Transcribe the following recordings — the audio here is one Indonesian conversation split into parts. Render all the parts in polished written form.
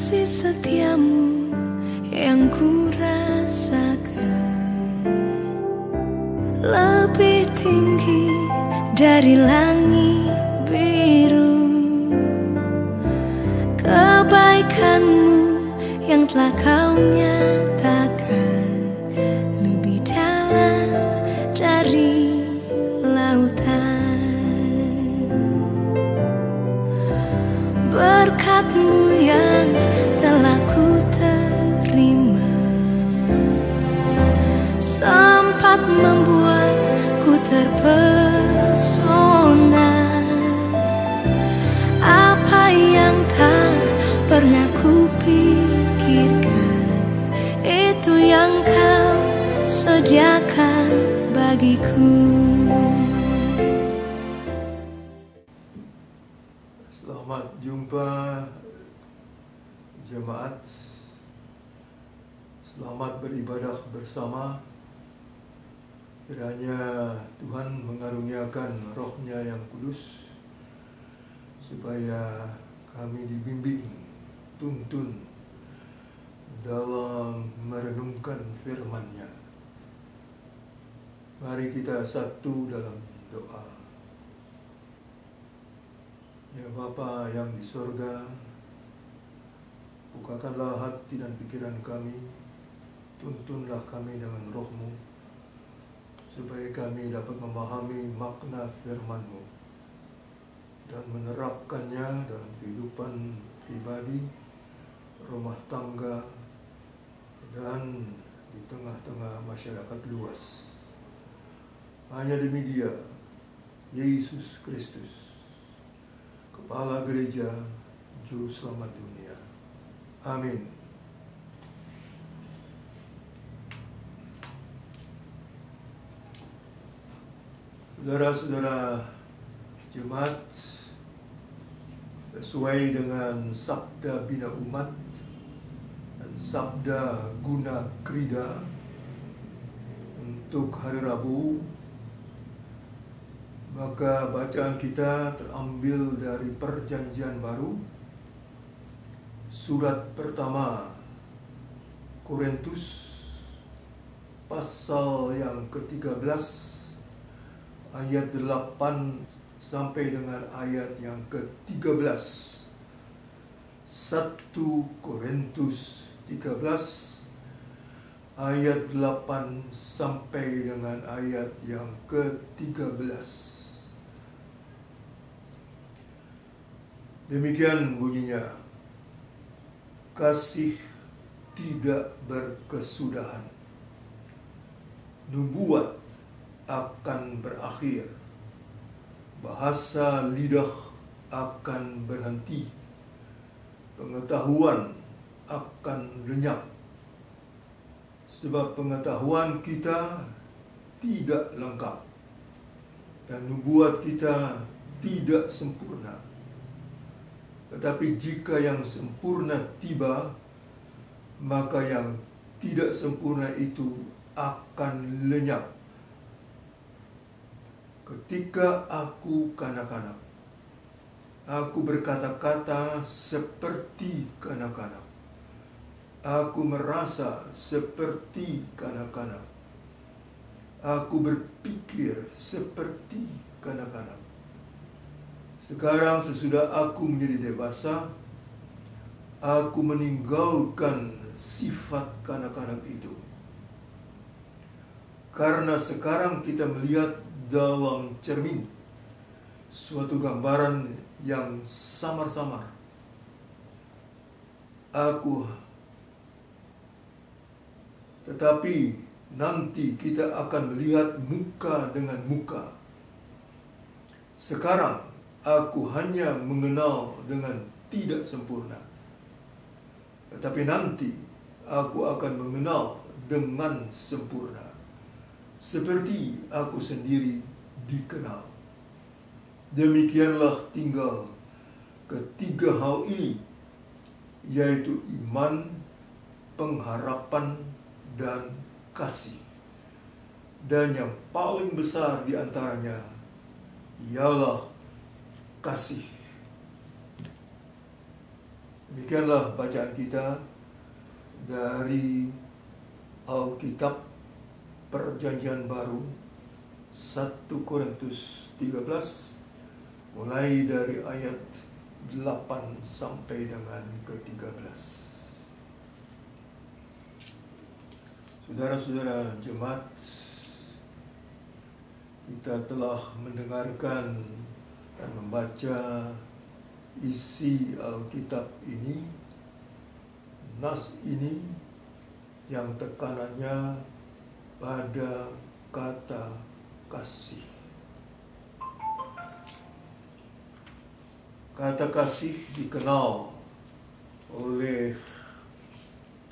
kasih setiamu yang ku rasakan lebih tinggi dari langit biru. Kebaikanmu yang telah kau nyatakan lebih dalam dari lautan. Berkat-Mu yang telah ku terima sempat membuatku terpesona. Apa yang tak pernah ku pikirkan, itu yang kau sediakan bagiku. Selamat jumpa jemaat. Selamat beribadah bersama. Kiranya Tuhan mengaruniakan Roh-Nya yang kudus supaya kami dibimbing, tuntun dalam merenungkan firman-Nya. Mari kita satu dalam doa. Ya Bapa yang di sorga, bukakanlah hati dan pikiran kami, tuntunlah kami dengan Roh-Mu, supaya kami dapat memahami makna firman-Mu dan menerapkannya dalam kehidupan pribadi, rumah tangga, dan di tengah-tengah masyarakat luas. Hanya demi Dia, Yesus Kristus, Kepala Gereja, Juru Selamat dunia. Amin. Saudara-saudara jemaat, sesuai dengan Sabda Bina Umat dan Sabda Guna Krida untuk hari Rabu, maka bacaan kita terambil dari Perjanjian Baru, surat pertama Korintus, pasal yang ke-13, ayat 8 sampai dengan ayat yang ke-13. 1 Korintus 13 ayat 8 sampai dengan ayat yang ke-13. Demikian bunyinya. Kasih tidak berkesudahan. Nubuat akan berakhir. Bahasa lidah akan berhenti. Pengetahuan akan lenyap. Sebab pengetahuan kita tidak lengkap dan nubuat kita tidak sempurna. Tetapi jika yang sempurna tiba, maka yang tidak sempurna itu akan lenyap. Ketika aku kanak-kanak, aku berkata-kata seperti kanak-kanak. Aku merasa seperti kanak-kanak. Aku berpikir seperti kanak-kanak. Sekarang sesudah aku menjadi dewasa, aku meninggalkan sifat kanak-kanak itu. Karena sekarang kita melihat dalam cermin suatu gambaran yang samar-samar. Tetapi nanti kita akan melihat muka dengan muka. Sekarang aku hanya mengenal dengan tidak sempurna. Tetapi nanti aku akan mengenal dengan sempurna, seperti aku sendiri dikenal. Demikianlah tinggal ketiga hal ini, yaitu iman, pengharapan, dan kasih. Dan yang paling besar di antaranya ialah kasih. Demikianlah bacaan kita dari Alkitab Perjanjian Baru 1 Korintus 13 mulai dari ayat 8 sampai dengan ke-13. Saudara-saudara jemaat, kita telah mendengarkan dan membaca isi Alkitab ini, nas ini yang tekanannya pada kata kasih. Kata kasih dikenal oleh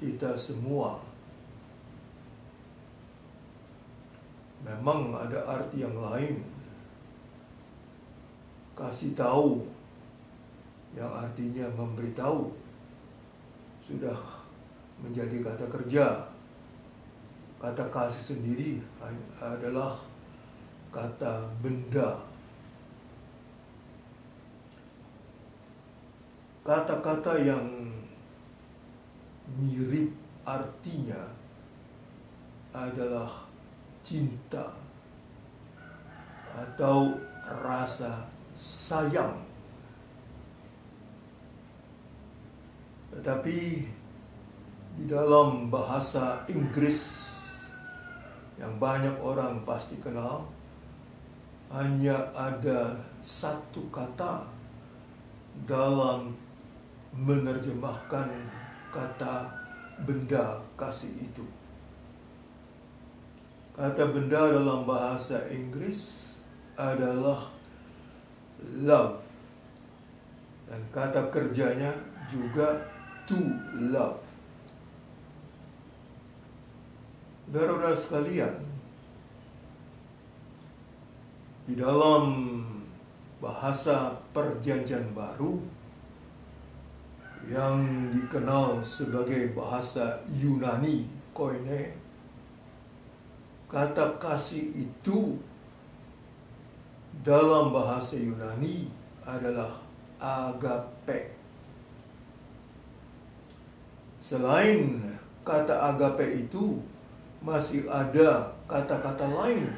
kita semua. Memang ada arti yang lain. Kasih tahu, yang artinya memberitahu, sudah menjadi kata kerja. Kata kasih sendiri adalah kata benda. Kata-kata yang mirip artinya adalah cinta atau rasa sayang. Tetapi di dalam bahasa Inggris yang banyak orang pasti kenal, hanya ada satu kata dalam menerjemahkan kata benda kasih itu. Kata benda dalam bahasa Inggris adalah love, dan kata kerjanya juga to love. Saudara-saudara sekalian, di dalam bahasa Perjanjian Baru yang dikenal sebagai bahasa Yunani, koine, kata kasih itu dalam bahasa Yunani adalah agape. Selain kata agape itu, masih ada kata-kata lain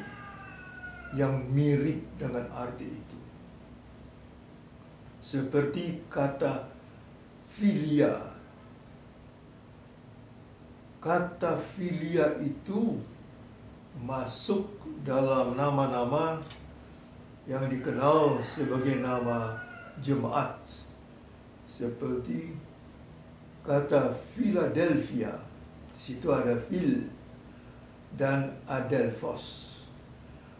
yang mirip dengan arti itu. Seperti kata filia. Kata filia itu masuk dalam nama-nama yang dikenal sebagai nama jemaat. Seperti kata Philadelphia, di situ ada Phil dan Adelphos.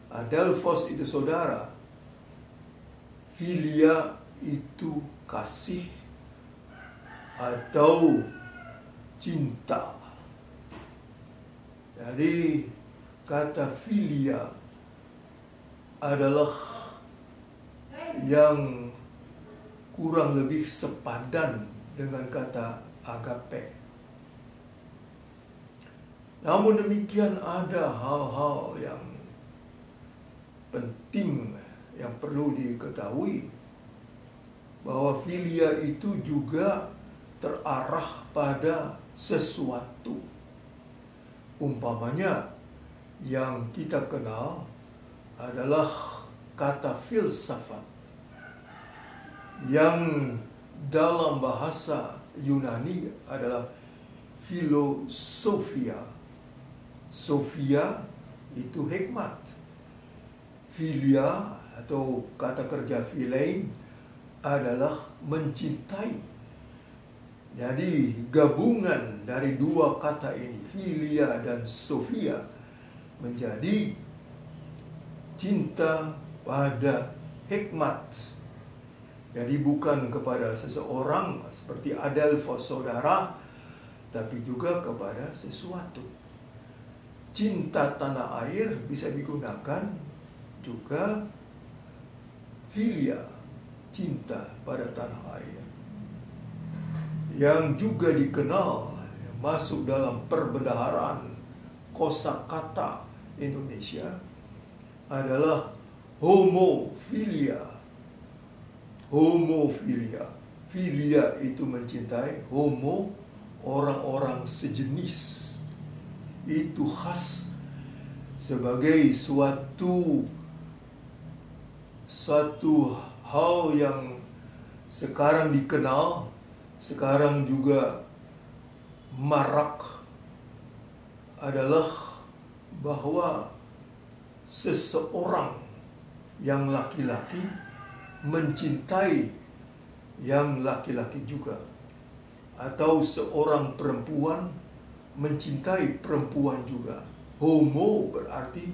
Adelphos itu saudara, filia itu kasih atau cinta. Jadi kata filia adalah yang kurang lebih sepadan dengan kata agape. Namun demikian ada hal-hal yang penting yang perlu diketahui, bahwa filia itu juga terarah pada sesuatu. Umpamanya yang kita kenal adalah kata filsafat, yang dalam bahasa Yunani adalah filosofia. Sofia itu hikmat. Filia atau kata kerja philein adalah mencintai. Jadi gabungan dari dua kata ini, filia dan sofia, menjadi cinta pada hikmat. Jadi bukan kepada seseorang seperti Adelphos saudara, tapi juga kepada sesuatu. Cinta tanah air bisa digunakan juga filia, cinta pada tanah air. Yang juga dikenal masuk dalam perbendaharaan kosakata Indonesia adalah homofilia. Homofilia. Filia itu mencintai, homo orang-orang sejenis. Itu khas sebagai suatu hal yang sekarang dikenal, sekarang juga marak, adalah bahwa seseorang yang laki-laki mencintai yang laki-laki juga, atau seorang perempuan mencintai perempuan juga. Homo berarti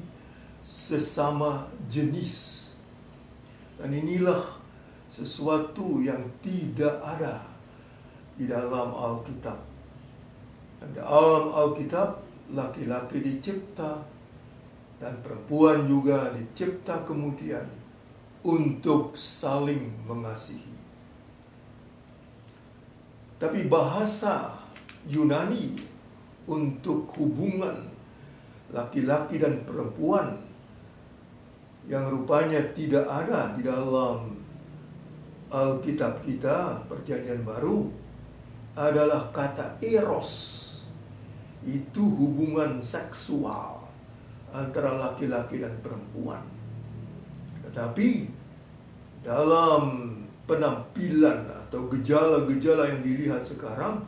sesama jenis. Dan inilah sesuatu yang tidak ada di dalam Alkitab. Dan dalam Alkitab, laki-laki dicipta dan perempuan juga dicipta kemudian untuk saling mengasihi. Tapi bahasa Yunani untuk hubungan laki-laki dan perempuan yang rupanya tidak ada di dalam Alkitab kita, Perjanjian Baru, adalah kata eros. Itu hubungan seksual antara laki-laki dan perempuan. Tetapi dalam penampilan atau gejala-gejala yang dilihat sekarang,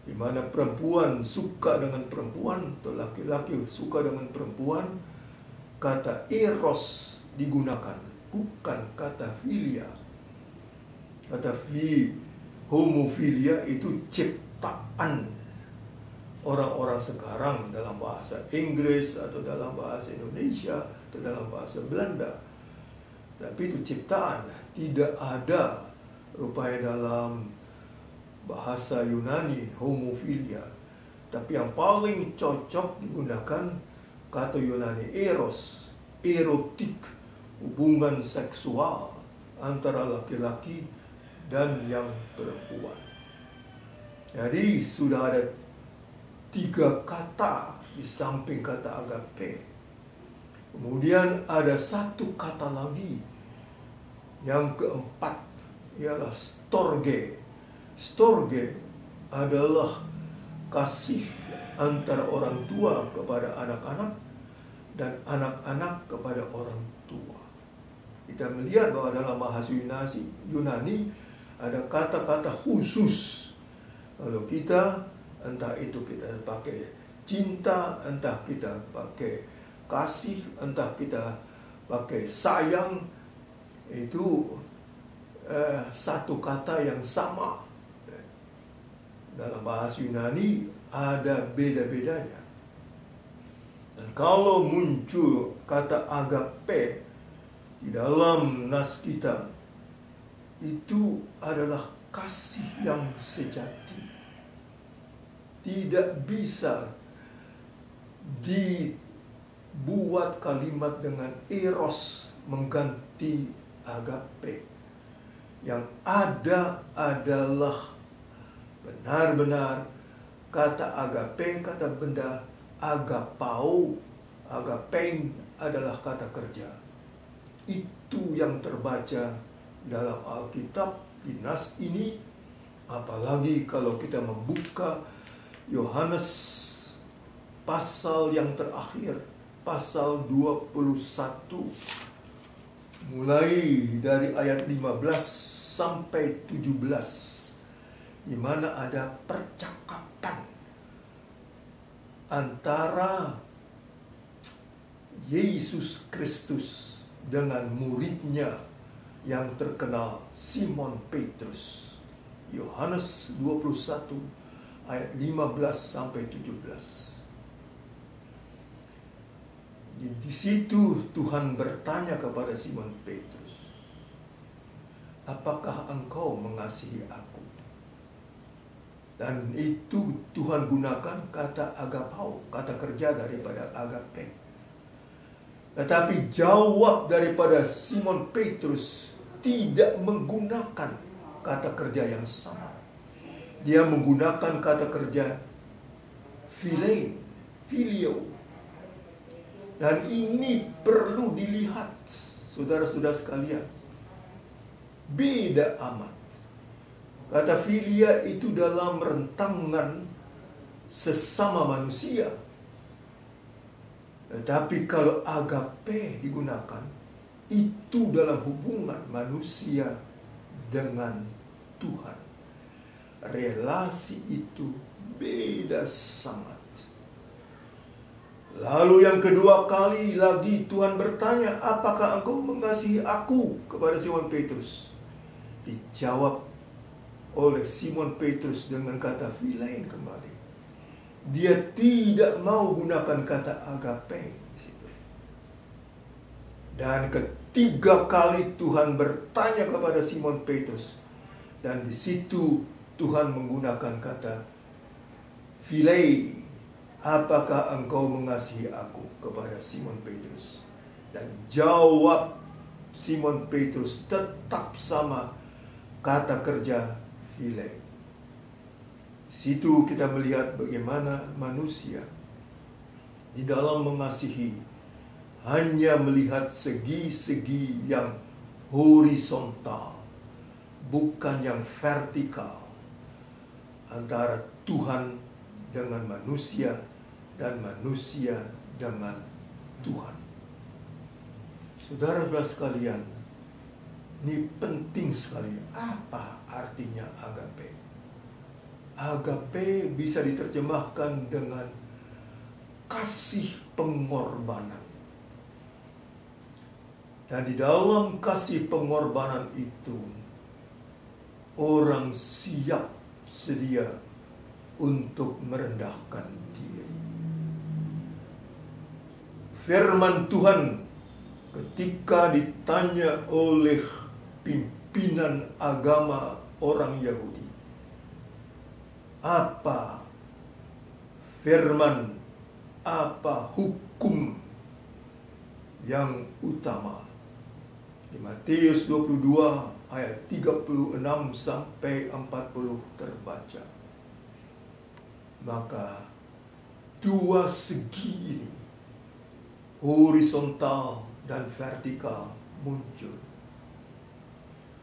di mana perempuan suka dengan perempuan atau laki-laki suka dengan perempuan, kata eros digunakan, bukan kata filia. Kata homofilia itu ciptaan orang-orang sekarang dalam bahasa Inggris atau dalam bahasa Indonesia atau dalam bahasa Belanda. Tapi itu ciptaan, tidak ada rupanya dalam bahasa Yunani homofilia. Tapi yang paling cocok digunakan kata Yunani eros, erotik, hubungan seksual antara laki-laki dan yang perempuan. Jadi sudah ada 3 kata di samping kata agape. Kemudian ada 1 kata lagi, yang keempat, ialah storge. Storge adalah kasih antara orang tua kepada anak-anak dan anak-anak kepada orang tua. Kita melihat bahwa dalam bahasa Yunani ada kata-kata khusus. Kalau kita, entah itu kita pakai cinta, entah kita pakai kasih, entah kita pakai sayang, itu 1 kata yang sama. Dalam bahasa Yunani ada beda-bedanya. Dan kalau muncul kata agape di dalam nas kita, itu adalah kasih yang sejati. Tidak bisa dibuat kalimat dengan eros mengganti agape. Yang ada adalah benar-benar kata agape, kata benda agapao, agapein adalah kata kerja. Itu yang terbaca dalam Alkitab di nas ini. Apalagi kalau kita membuka Yohanes pasal yang terakhir, pasal 21, mulai dari ayat 15 sampai 17, di mana ada percakapan antara Yesus Kristus dengan muridnya yang terkenal Simon Petrus. Yohanes 21 ayat 15 sampai 17. Di situ Tuhan bertanya kepada Simon Petrus, "Apakah engkau mengasihi aku?" Dan itu Tuhan gunakan kata agapao, kata kerja daripada agape. Tetapi jawab daripada Simon Petrus tidak menggunakan kata kerja yang sama. Dia menggunakan kata kerja philein, filio. Dan ini perlu dilihat, saudara-saudara sekalian. Beda amat Kata filia itu dalam rentangan sesama manusia. Tetapi kalau agape digunakan, itu dalam hubungan manusia dengan Tuhan. Relasi itu beda sangat. Lalu yang kedua kali lagi Tuhan bertanya, apakah engkau mengasihi aku? Kepada Simon Petrus. Dijawab oleh Simon Petrus dengan kata philein kembali. Dia tidak mau gunakan kata agape. Dan ketiga kali Tuhan bertanya kepada Simon Petrus. Dan di situ Tuhan menggunakan kata philei. Apakah engkau mengasihi aku? Kepada Simon Petrus. Dan jawab Simon Petrus tetap sama kata kerja philei. Di situ kita melihat bagaimana manusia di dalam mengasihi hanya melihat segi-segi yang horizontal, bukan yang vertikal, antara Tuhan dengan manusia dan manusia dengan Tuhan. Saudara-saudara sekalian, ini penting sekali. Apa artinya agape? Agape bisa diterjemahkan dengan kasih pengorbanan. Dan di dalam kasih pengorbanan itu, orang siap sedia untuk merendahkan diri. Firman Tuhan ketika ditanya oleh pimpinan agama orang Yahudi, apa firman, apa hukum yang utama? Di Matius 22 ayat 36 sampai 40 terbaca. Maka dua segi ini, horizontal dan vertikal, muncul.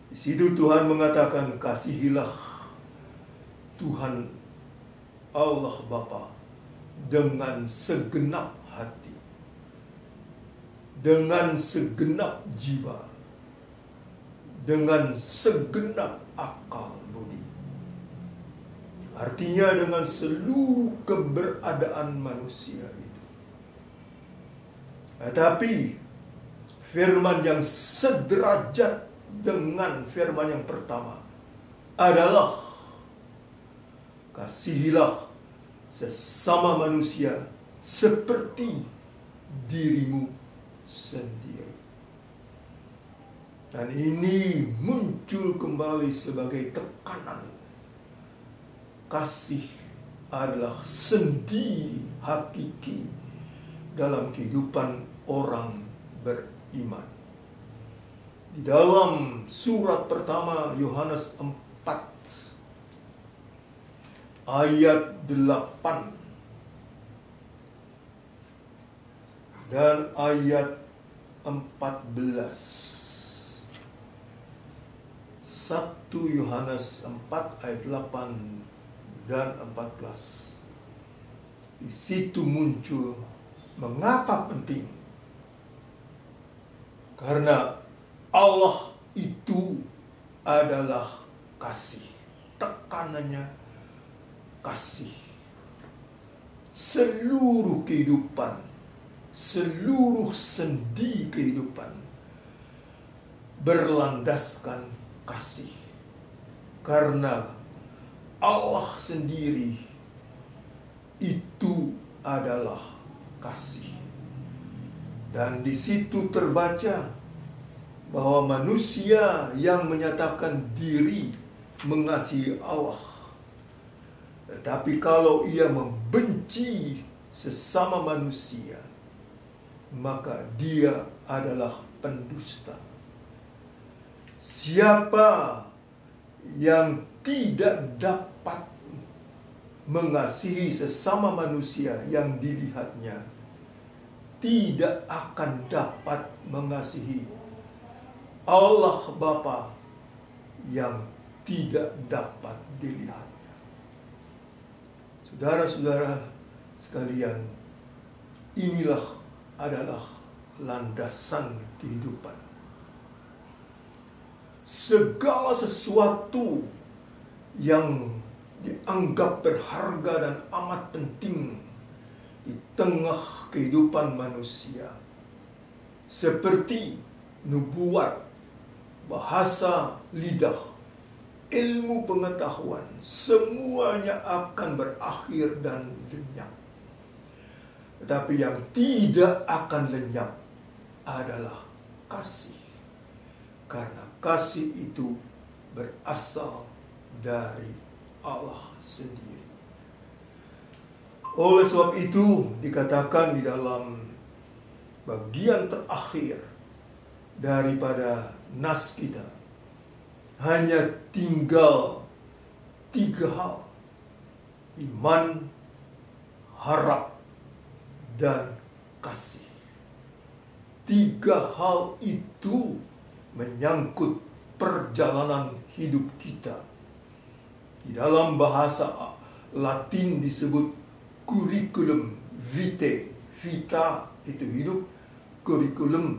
Di situ Tuhan mengatakan, kasihilah Tuhan Allah Bapa dengan segenap hati, dengan segenap jiwa, dengan segenap akal budi. Artinya dengan seluruh keberadaan manusia itu. Tetapi firman yang sederajat dengan firman yang pertama adalah kasihilah sesama manusia seperti dirimu sendiri. Dan ini muncul kembali sebagai tekanan. Kasih adalah sendi hakiki dalam kehidupan orang beriman. Di dalam surat pertama Yohanes 4 ayat 8 dan ayat 14. 1 Yohanes 4 ayat 8 dan 14. Di situ muncul mengapa penting. Karena Allah itu adalah kasih. Tekanannya kasih. Seluruh kehidupan, seluruh sendi kehidupan berlandaskan kasih. Karena Allah sendiri itu adalah kasih. Dan di situ terbaca bahwa manusia yang menyatakan diri mengasihi Allah, tetapi kalau ia membenci sesama manusia, maka dia adalah pendusta. Siapa yang tidak dapat mengasihi sesama manusia yang dilihatnya, tidak akan dapat mengasihi Allah Bapa yang tidak dapat dilihatnya. Saudara-saudara sekalian, inilah adalah landasan kehidupan. Segala sesuatu yang dianggap berharga dan amat penting di tengah kehidupan manusia, seperti nubuat, bahasa lidah, ilmu pengetahuan, semuanya akan berakhir dan lenyap. Tetapi yang tidak akan lenyap adalah kasih. Karena kasih itu berasal dari Allah sendiri. Oleh sebab itu dikatakan di dalam bagian terakhir daripada nas kita, hanya tinggal 3 hal: iman, harap, dan kasih. 3 hal itu menyangkut perjalanan hidup kita. Di dalam bahasa Latin disebut curriculum vitae. Vita itu hidup, curriculum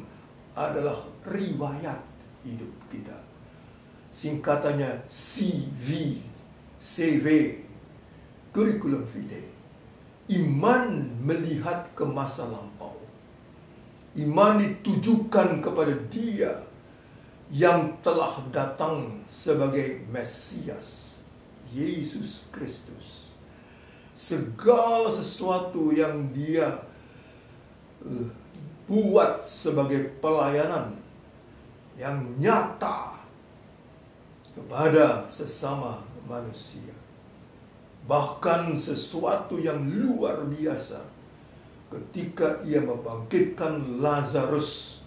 adalah riwayat hidup kita. Singkatannya CV, curriculum vitae. Iman melihat ke masa lampau. Iman ditujukan kepada Dia yang telah datang sebagai Mesias, Yesus Kristus. Segala sesuatu yang Dia buat sebagai pelayanan yang nyata kepada sesama manusia. Bahkan sesuatu yang luar biasa ketika Ia membangkitkan Lazarus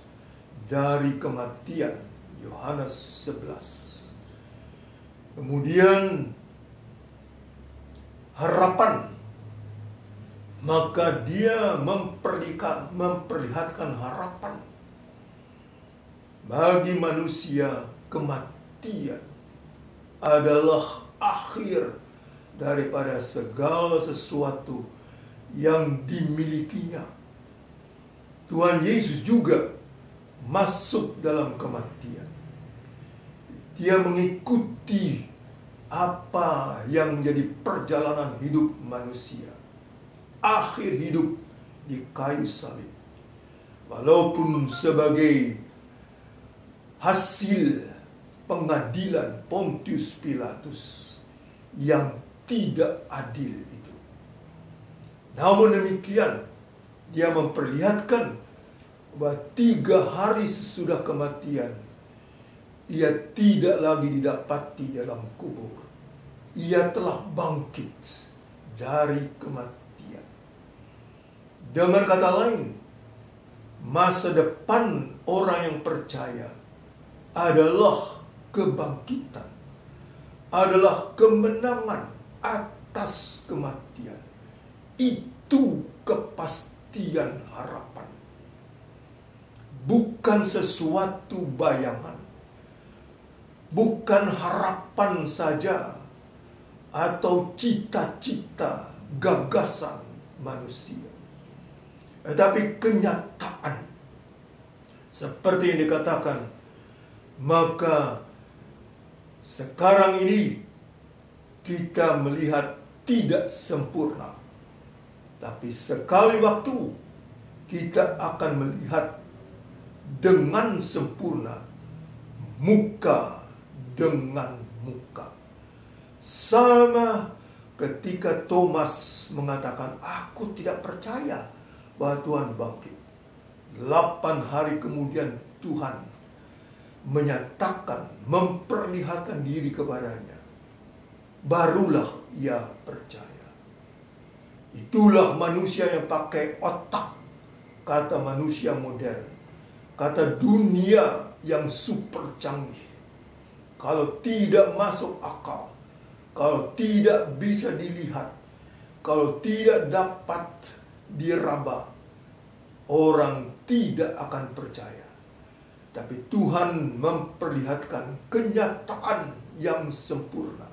dari kematian, Yohanes 11. Kemudian harapan, maka Dia memperlihatkan harapan bagi manusia. Kematian adalah akhir daripada segala sesuatu yang dimilikinya. Tuhan Yesus juga masuk dalam kematian. Dia mengikuti apa yang menjadi perjalanan hidup manusia. Akhir hidup di kayu salib. Walaupun sebagai hasil pengadilan Pontius Pilatus yang tidak adil itu. Namun demikian, Dia memperlihatkan bahwa 3 hari sesudah kematian, Ia tidak lagi didapati dalam kubur. Ia telah bangkit dari kematian. Dengan kata lain, masa depan orang yang percaya adalah kebangkitan, adalah kemenangan atas kematian. Itu kepastian harapan. Bukan sesuatu bayangan. Bukan harapan saja atau cita-cita gagasan manusia. Tetapi kenyataan. Seperti yang dikatakan, maka sekarang ini kita melihat tidak sempurna. Tapi sekali waktu kita akan melihat dengan sempurna, muka dengan muka. Sama ketika Thomas mengatakan, aku tidak percaya bahwa Tuhan bangkit. 8 hari kemudian Tuhan menyatakan, memperlihatkan diri kepadanya. Barulah ia percaya. Itulah manusia yang pakai otak, kata manusia modern, kata dunia yang super canggih. Kalau tidak masuk akal, kalau tidak bisa dilihat, kalau tidak dapat diraba, orang tidak akan percaya. tapi Tuhan memperlihatkan kenyataan yang sempurna,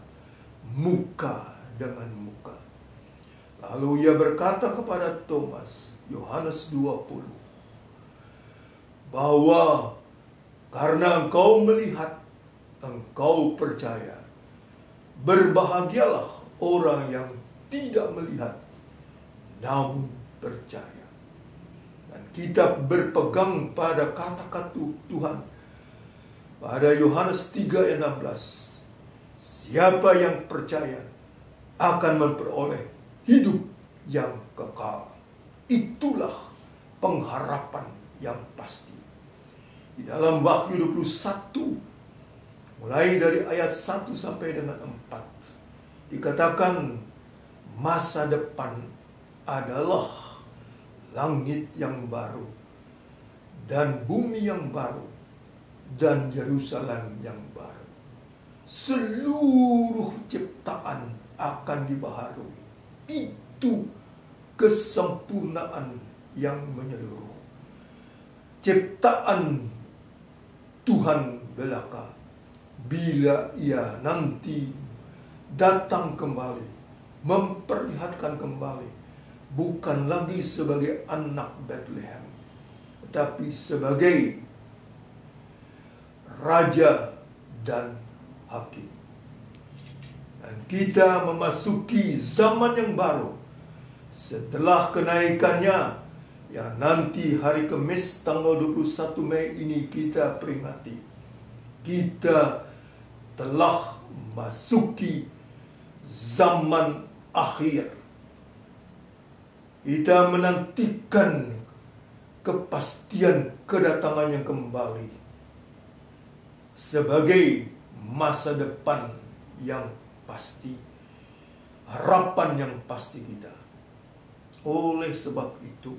muka dengan muka. Lalu ia berkata kepada Thomas, Yohanes 20, bahwa karena engkau melihat, engkau percaya. Berbahagialah orang yang tidak melihat, namun percaya. Dan kita berpegang pada kata-kata Tuhan pada Yohanes 3 ayat 16. Siapa yang percaya akan memperoleh hidup yang kekal. Itulah pengharapan yang pasti. Di dalam Wahyu 21, mulai dari ayat 1 sampai dengan 4, dikatakan masa depan adalah langit yang baru dan bumi yang baru dan Yerusalem yang baru. Seluruh ciptaan akan dibaharui. Itu kesempurnaan yang menyeluruh. Ciptaan Tuhan belaka, bila ia nanti datang kembali, memperlihatkan kembali, bukan lagi sebagai anak Bethlehem, tetapi sebagai Raja dan Hakim. Dan kita memasuki zaman yang baru setelah kenaikannya, yang nanti hari Kamis tanggal 21 Mei ini kita peringati. Kita telah masuki zaman akhir. Kita menantikan kepastian kedatangannya kembali sebagai masa depan yang pasti, harapan yang pasti kita. Oleh sebab itu,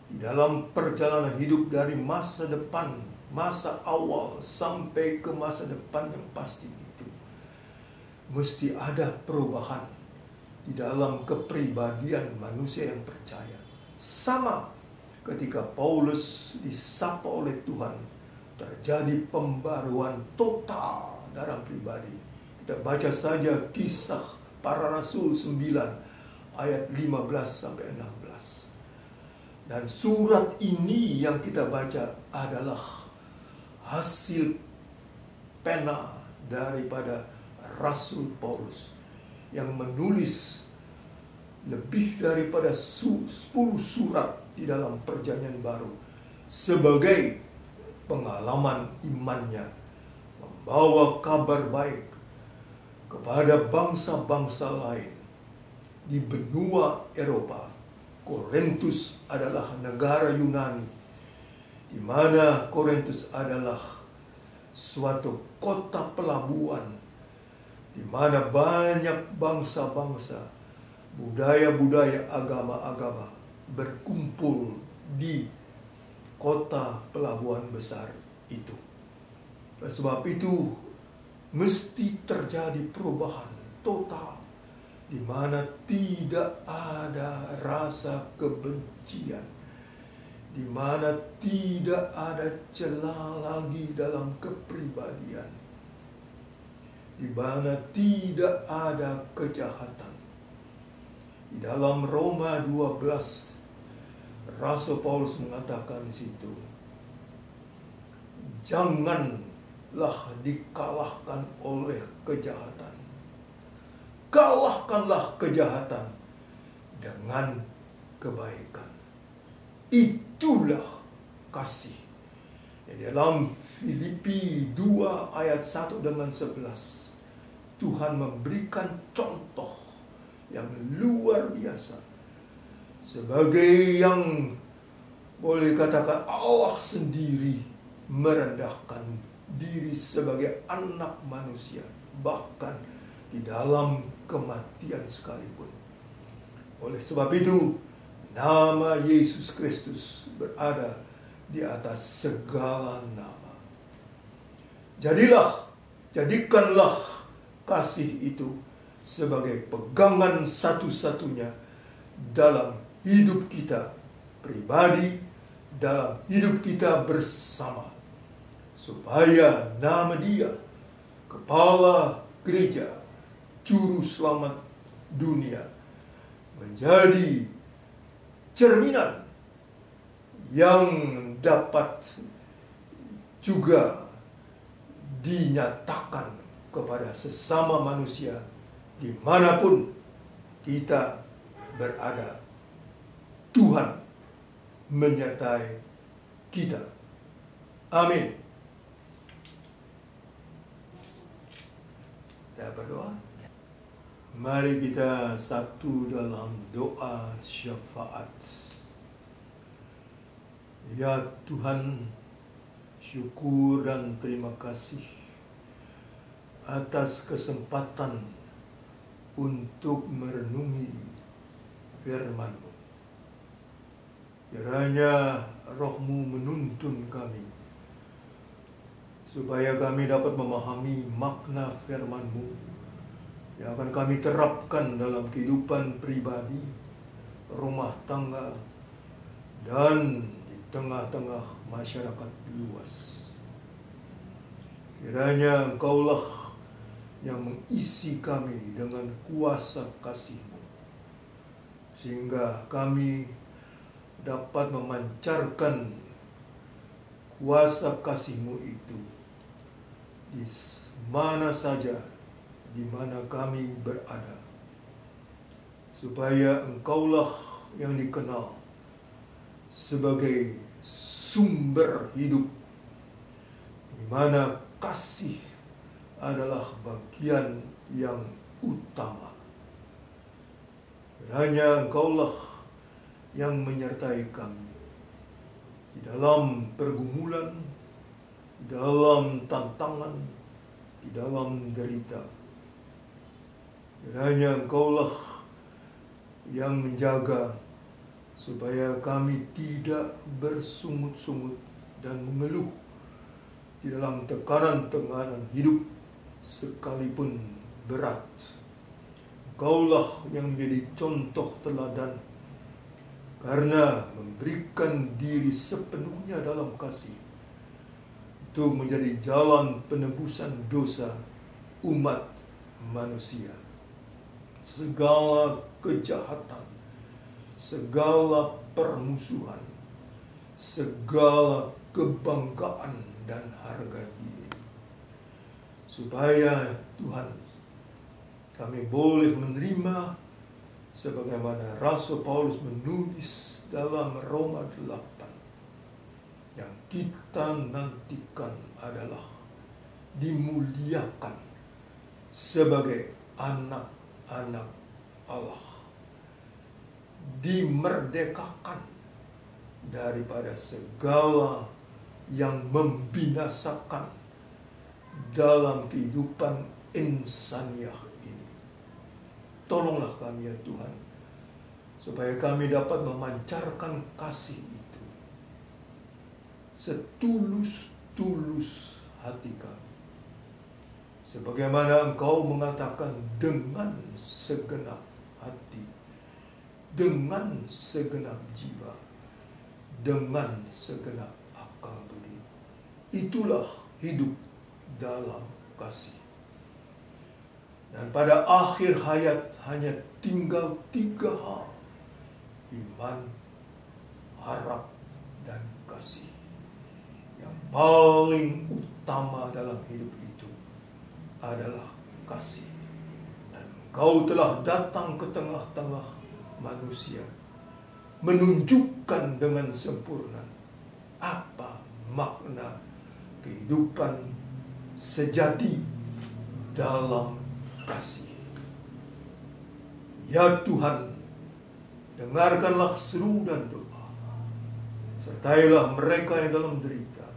di dalam perjalanan hidup dari masa depan, masa awal sampai ke masa depan yang pasti itu, mesti ada perubahan di dalam kepribadian manusia yang percaya. Sama ketika Paulus disapa oleh Tuhan, terjadi pembaruan total dalam pribadi. Kita baca saja Kisah Para Rasul 9 ayat 15 sampai 16. Dan surat ini yang kita baca adalah hasil pena daripada Rasul Paulus yang menulis lebih daripada 10 surat di dalam Perjanjian Baru sebagai pengalaman imannya membawa kabar baik kepada bangsa-bangsa lain di benua Eropa. Korintus adalah negara Yunani, di mana Korintus adalah suatu kota pelabuhan, di mana banyak bangsa-bangsa, budaya-budaya, agama-agama berkumpul di kota pelabuhan besar itu. Oleh sebab itu, mesti terjadi perubahan total, di mana tidak ada rasa kebencian, di mana tidak ada celah lagi dalam kepribadian, di mana tidak ada kejahatan. Di dalam Roma 12, Rasul Paulus mengatakan di situ, janganlah dikalahkan oleh kejahatan. Kalahkanlah kejahatan dengan kebaikan. Itulah kasih. Di dalam Filipi 2 ayat 1 dengan 11, Tuhan memberikan contoh yang luar biasa. Sebagai yang boleh katakan Allah sendiri merendahkan diri sebagai anak manusia, bahkan di dalam kematian sekalipun. Oleh sebab itu, nama Yesus Kristus berada di atas segala nama. Jadikanlah kasih itu sebagai pegangan satu-satunya dalam hidup kita pribadi, dalam hidup kita bersama, supaya nama Dia, Kepala Gereja, Juru Selamat dunia, menjadi cerminan yang dapat juga dinyatakan kepada sesama manusia dimanapun kita berada. Tuhan menyertai kita. Amin. Kita berdoa. Mari kita satu dalam doa syafaat. Ya Tuhan, syukur dan terima kasih atas kesempatan untuk merenungi firman-Mu. Kiranya Roh-Mu menuntun kami, supaya kami dapat memahami makna firman-Mu yang akan kami terapkan dalam kehidupan pribadi, rumah tangga, dan di tengah-tengah masyarakat luas. Kiranya Engkaulah yang mengisi kami dengan kuasa kasih-Mu, sehingga kami dapat memancarkan kuasa kasih-Mu itu di mana saja di mana kami berada, supaya Engkaulah yang dikenal sebagai sumber hidup, di mana kasih adalah bagian yang utama. Kiranya Engkaulah yang menyertai kami di dalam pergumulan, di dalam tantangan, di dalam derita. Kiranya Engkaulah yang menjaga supaya kami tidak bersungut-sungut dan mengeluh di dalam tekanan-tekanan hidup sekalipun berat. Engkaulah yang menjadi contoh teladan karena memberikan diri sepenuhnya dalam kasih untuk menjadi jalan penebusan dosa umat manusia. Segala kejahatan, segala permusuhan, segala kebanggaan dan harga diri, supaya Tuhan, kami boleh menerima sebagaimana Rasul Paulus menulis dalam Roma 8, yang kita nantikan adalah dimuliakan sebagai anak-anak Allah, dimerdekakan daripada segala yang membinasakan dalam kehidupan insaniah ini. Tolonglah kami ya Tuhan, supaya kami dapat memancarkan kasih itu setulus-tulus hati kami. Sebagaimana Engkau mengatakan, dengan segenap hati, dengan segenap jiwa, dengan segenap akal budi. Itulah hidup dalam kasih. Dan pada akhir hayat hanya tinggal 3 hal: iman, harap, dan kasih. Yang paling utama dalam hidup itu adalah kasih. Dan Engkau telah datang ke tengah-tengah manusia, menunjukkan dengan sempurna apa makna kehidupan sejati dalam kasih. Ya Tuhan, dengarkanlah seru dan doa. Sertailah mereka yang dalam derita.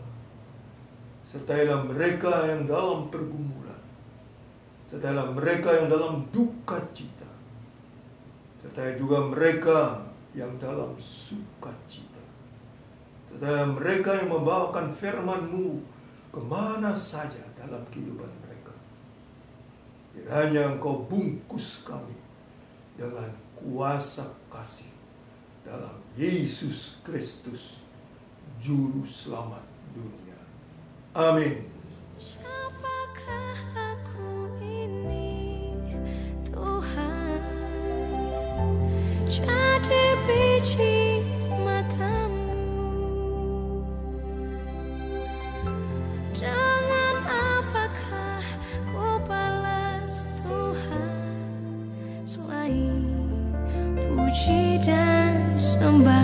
Sertailah mereka yang dalam pergumulan. Sertailah mereka yang dalam duka cita. Sertai juga mereka yang dalam sukacita. Sertailah mereka yang membawakan firman-Mu kemana saja dalam kehidupan mereka. Kiranya Engkau bungkus kami dengan kuasa kasih dalam Yesus Kristus, Juru Selamat dunia. Amin. Siapakah aku ini, Tuhan? Jadi biji matamu. Dengan apakah ku balas Tuhan, selain puji dan sembah?